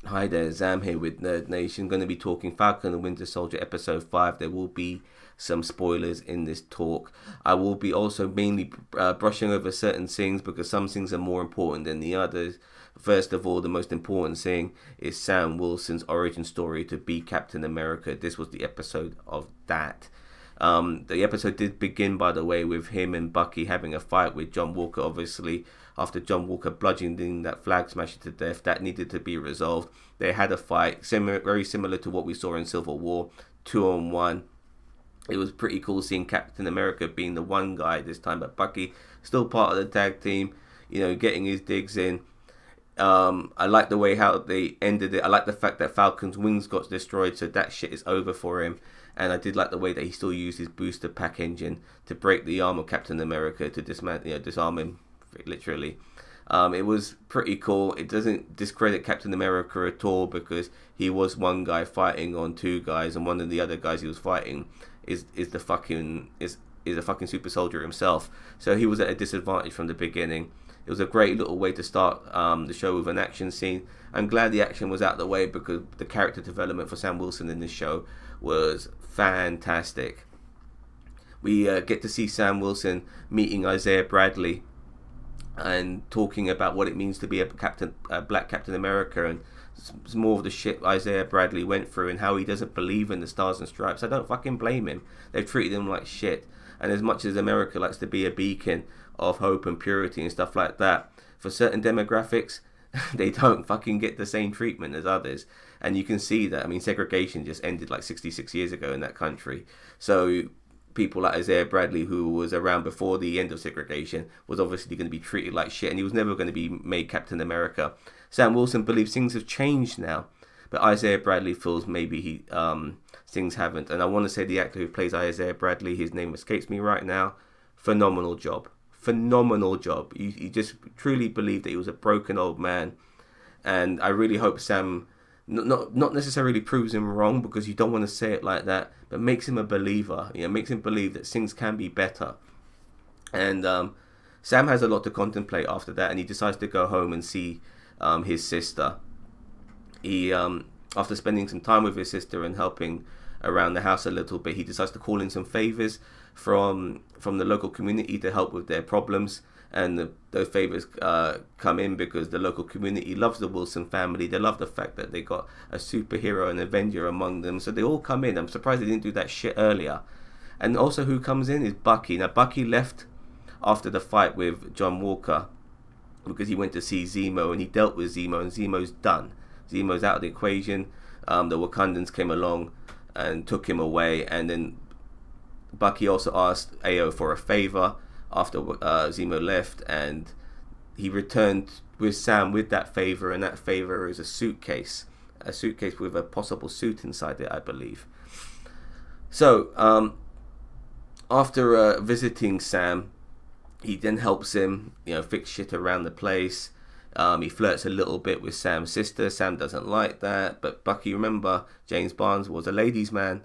Hi there, Zam here with Nerd Nation. Going to be talking Falcon and Winter Soldier episode 5. There will be some spoilers in this talk. I will be also mainly brushing over certain things because some things are more important than the others. First of all, the most important thing is Sam Wilson's origin story to be Captain America. This was the episode of that. The episode did begin, by the way, with him and Bucky having a fight with John Walker. Obviously, after John Walker bludgeoning that flag smasher to death, that needed to be resolved. They had a fight, very similar to what we saw in Civil War, 2-on-1. It was pretty cool seeing Captain America being the one guy this time, but Bucky still part of the tag team, getting his digs in. I like the way how they ended it. I like the fact that Falcon's wings got destroyed, so that shit is over for him. And I did like the way that he still used his booster pack engine to break the arm of Captain America to disarm him, literally. It was pretty cool. It doesn't discredit Captain America at all because he was one guy fighting on two guys, and one of the other guys he was fighting is a fucking super soldier himself. So he was at a disadvantage from the beginning. It was a great little way to start the show with an action scene. I'm glad the action was out of the way because the character development for Sam Wilson in this show was fantastic. We get to see Sam Wilson meeting Isaiah Bradley and talking about what it means to be a black Captain America, and some more of the shit Isaiah Bradley went through and how he doesn't believe in the Stars and Stripes. I don't fucking blame him. They've treated him like shit. And as much as America likes to be a beacon of hope and purity and stuff like that, for certain demographics, they don't fucking get the same treatment as others. And you can see that. I mean, segregation just ended like 66 years ago in that country. So people like Isaiah Bradley, who was around before the end of segregation, was obviously going to be treated like shit, and he was never going to be made Captain America. Sam Wilson believes things have changed now, but Isaiah Bradley feels maybe things haven't. And I want to say the actor who plays Isaiah Bradley, his name escapes me right now, phenomenal job. He just truly believed that he was a broken old man, and I really hope Sam not necessarily proves him wrong, because you don't want to say it like that, but makes him a believer. Makes him believe that things can be better. And Sam has a lot to contemplate after that, and he decides to go home and see his sister. He after spending some time with his sister and helping around the house a little bit, he decides to call in some favors from the local community to help with their problems. And those favors come in because the local community loves the Wilson family. They love the fact that they got a superhero and Avenger among them. So they all come in. I'm surprised they didn't do that shit earlier. And also who comes in is Bucky. Now, Bucky left after the fight with John Walker because he went to see Zemo, and he dealt with Zemo, and Zemo's done. Zemo's out of the equation. The Wakandans came along and took him away. And then Bucky also asked AO for a favor after Zemo left, and he returned with Sam with that favor, and that favor is a suitcase with a possible suit inside it, I believe. So after visiting Sam, he then helps him fix shit around the place. He flirts a little bit with Sam's sister. Sam doesn't like that, but Bucky, remember, James Barnes was a ladies' man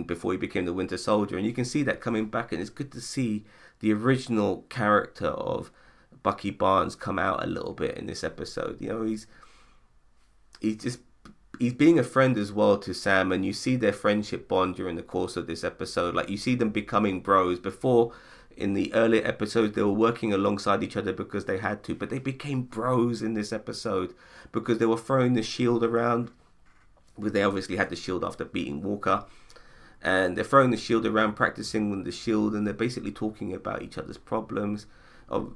before he became the Winter Soldier, and you can see that coming back, and it's good to see the original character of Bucky Barnes come out a little bit in this episode. He's being a friend as well to Sam, and you see their friendship bond during the course of this episode. Like, you see them becoming bros. Before, in the earlier episodes, they were working alongside each other because they had to, but they became bros in this episode because they were throwing the shield around. They obviously had the shield after beating Walker, and they're throwing the shield around, practicing with the shield, and they're basically talking about each other's problems.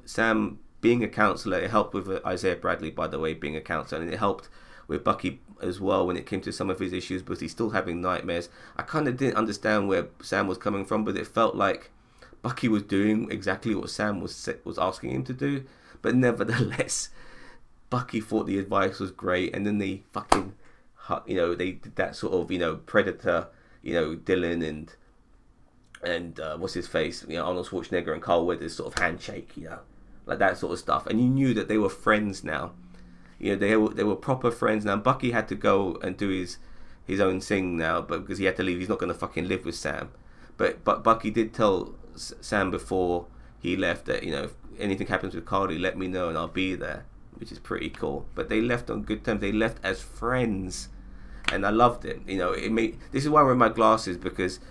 Sam being a counselor, it helped with Isaiah Bradley, by the way, being a counselor, and it helped with Bucky as well when it came to some of his issues, because he's still having nightmares. I kind of didn't understand where Sam was coming from, but it felt like Bucky was doing exactly what Sam was asking him to do. But nevertheless, Bucky thought the advice was great, and then they fucking, they did that sort of, Predator, Dylan and what's his face, Arnold Schwarzenegger and Carl Weathers sort of handshake, like that sort of stuff. And you knew that they were friends now. They were proper friends now. Bucky had to go and do his own thing now, but because he had to leave, he's not going to fucking live with Sam. But Bucky did tell Sam before he left that if anything happens with Carly, let me know and I'll be there. which is pretty cool. But they left on good terms. They left as friends, and I loved it. You know, this is why I wear my glasses, because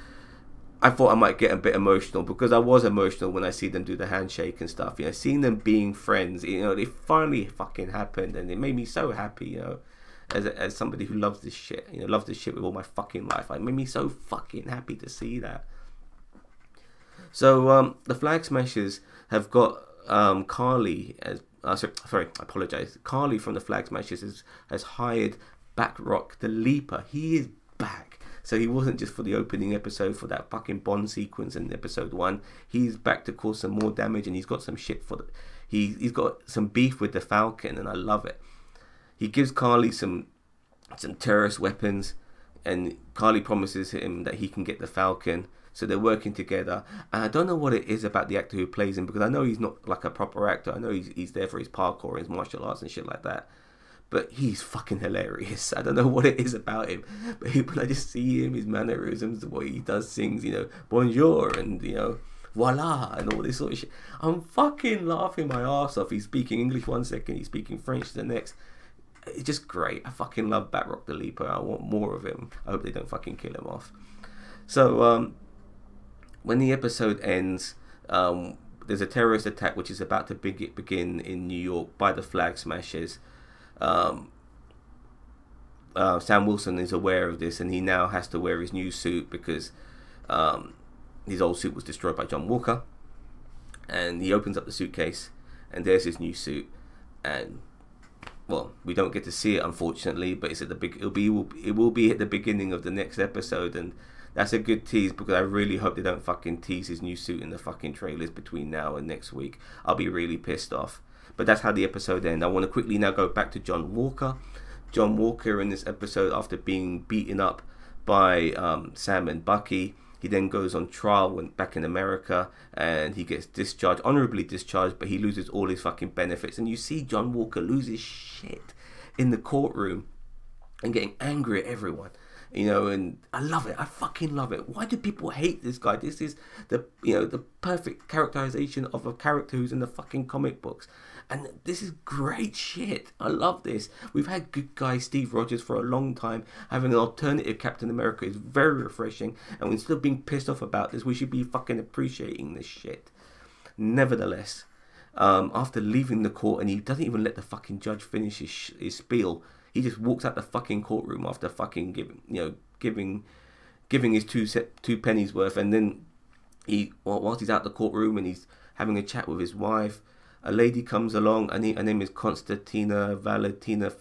I thought I might get a bit emotional, because I was emotional when I see them do the handshake and stuff. You know, seeing them being friends. You know, it finally fucking happened, and it made me so happy. You know, as somebody who loves this shit. You know, loves this shit with all my fucking life. It made me so fucking happy to see that. So the Flag Smashers have got Carly as sorry, I apologize. Carly from the Flag Smashers has hired Backrock the Leaper. He is back. So he wasn't just for the opening episode for that fucking Bond sequence in episode 1. He's back to cause some more damage, and he's got some shit for he's got some beef with the Falcon, and I love it. He gives Carly some terrorist weapons, and Carly promises him that he can get the Falcon. So they're working together, and I don't know what it is about the actor who plays him, because I know he's not like a proper actor. I know he's there for his parkour and his martial arts and shit like that, but he's fucking hilarious. I don't know what it is about him, but when I just see him, his mannerisms, the way he does things, you know, bonjour and, you know, voila, and all this sort of shit, I'm fucking laughing my ass off. He's speaking English one second, he's speaking French the next. It's just great. I fucking love Batroc the Leaper. I want more of him. I hope they don't fucking kill him off. So when the episode ends, there's a terrorist attack which is about to begin in New York by the Flag Smashers. Sam Wilson is aware of this, and he now has to wear his new suit because his old suit was destroyed by John Walker. And he opens up the suitcase, and there's his new suit. And well, we don't get to see it, unfortunately, but it's at it will be at the beginning of the next episode, and that's a good tease, because I really hope they don't fucking tease his new suit in the fucking trailers between now and next week. I'll be really pissed off. But that's how the episode ends. I want to quickly now go back to John Walker. John Walker in this episode, after being beaten up by Sam and Bucky, he then goes on trial back in America, and he gets discharged, honorably discharged, but he loses all his fucking benefits. And you see John Walker lose his shit in the courtroom and getting angry at everyone. You know, and I love it. I fucking love it. Why do people hate this guy? This is the perfect characterization of a character who's in the fucking comic books. And this is great shit. I love this. We've had good guy Steve Rogers for a long time. Having an alternative Captain America is very refreshing. And instead of being pissed off about this, we should be fucking appreciating this shit. Nevertheless, after leaving the court, and he doesn't even let the fucking judge finish his spiel. He just walks out the fucking courtroom after fucking giving his two pennies worth, and then whilst he's out the courtroom and he's having a chat with his wife, a lady comes along, and her name is Valentina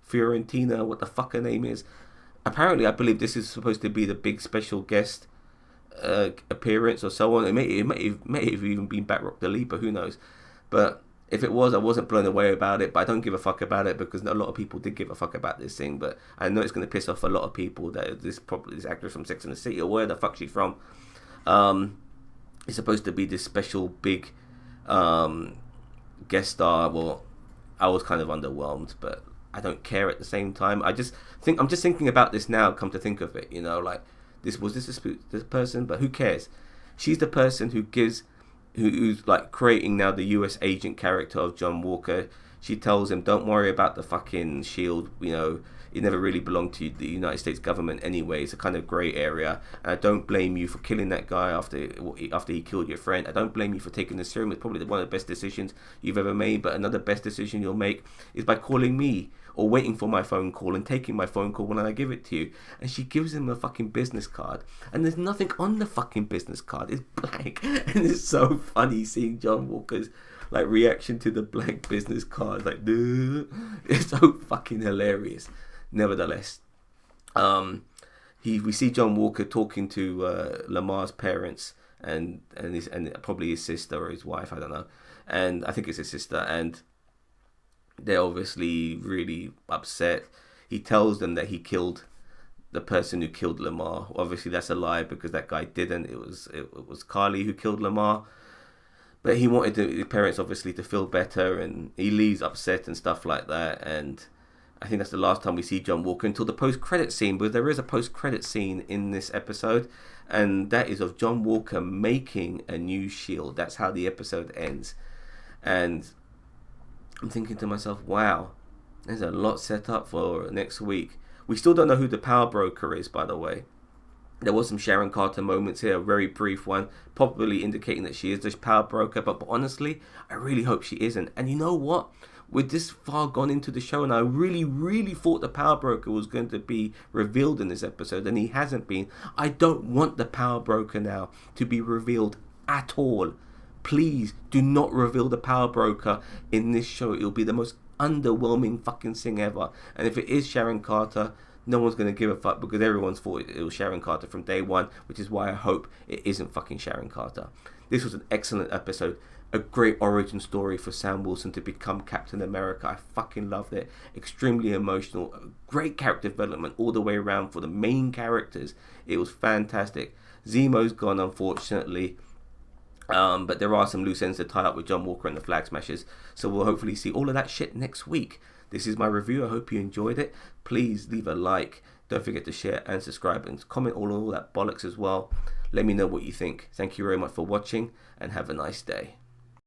Fiorentina, what the fuck her name is. Apparently, I believe this is supposed to be the big special guest appearance or so on. It may have even been Batroc the Leaper, who knows, but if it was, I wasn't blown away about it, but I don't give a fuck about it, because a lot of people did give a fuck about this thing. But I know it's going to piss off a lot of people that this actress from Sex and the City, or where the fuck she's from, is supposed to be this special big guest star. Well, I was kind of underwhelmed, but I don't care at the same time. I'm just thinking about this now. Come to think of it, you know, like this person, but who cares? She's the person who's like creating now the US agent character of John Walker. She tells him, don't worry about the fucking shield, you know, it never really belonged to the United States government anyway. It's a kind of grey area, and I don't blame you for killing that guy after he killed your friend. I don't blame you for taking the serum. It's probably one of the best decisions you've ever made, but another best decision you'll make is by calling me, or waiting for my phone call and taking my phone call when I give it to you. And she gives him a fucking business card, and there's nothing on the fucking business card. It's blank. And it's so funny seeing John Walker's like reaction to the blank business card. Like, duh. It's so fucking hilarious. Nevertheless, we see John Walker talking to Lamar's parents and probably his sister or his wife, I don't know. And I think it's his sister, and they're obviously really upset. He tells them that he killed the person who killed Lamar. Obviously, that's a lie, because that guy didn't. It was Carly who killed Lamar. But he wanted his parents obviously to feel better, and he leaves upset and stuff like that. And I think that's the last time we see John Walker until the post-credit scene, because there is a post-credit scene in this episode, and that is of John Walker making a new shield. That's how the episode ends. And I'm thinking to myself, wow, there's a lot set up for next week. We still don't know who the power broker is, by the way. There was some Sharon Carter moments here, a very brief one, probably indicating that she is the power broker. But honestly, I really hope she isn't. And you know what? With this far gone into the show, and I really thought the power broker was going to be revealed in this episode, and he hasn't been. I don't want the power broker now to be revealed at all. Please do not reveal the power broker in this show. It'll be the most underwhelming fucking thing ever. And if it is Sharon Carter, no one's going to give a fuck, because everyone's thought it was Sharon Carter from day one, which is why I hope it isn't fucking Sharon Carter. This was an excellent episode. A great origin story for Sam Wilson to become Captain America. I fucking loved it. Extremely emotional. Great character development all the way around for the main characters. It was fantastic. Zemo's gone, unfortunately. But there are some loose ends to tie up with John Walker and the Flag Smashers. So we'll hopefully see all of that shit next week. This is my review. I hope you enjoyed it. Please leave a like. Don't forget to share and subscribe and comment all that bollocks as well. Let me know what you think. Thank you very much for watching and have a nice day.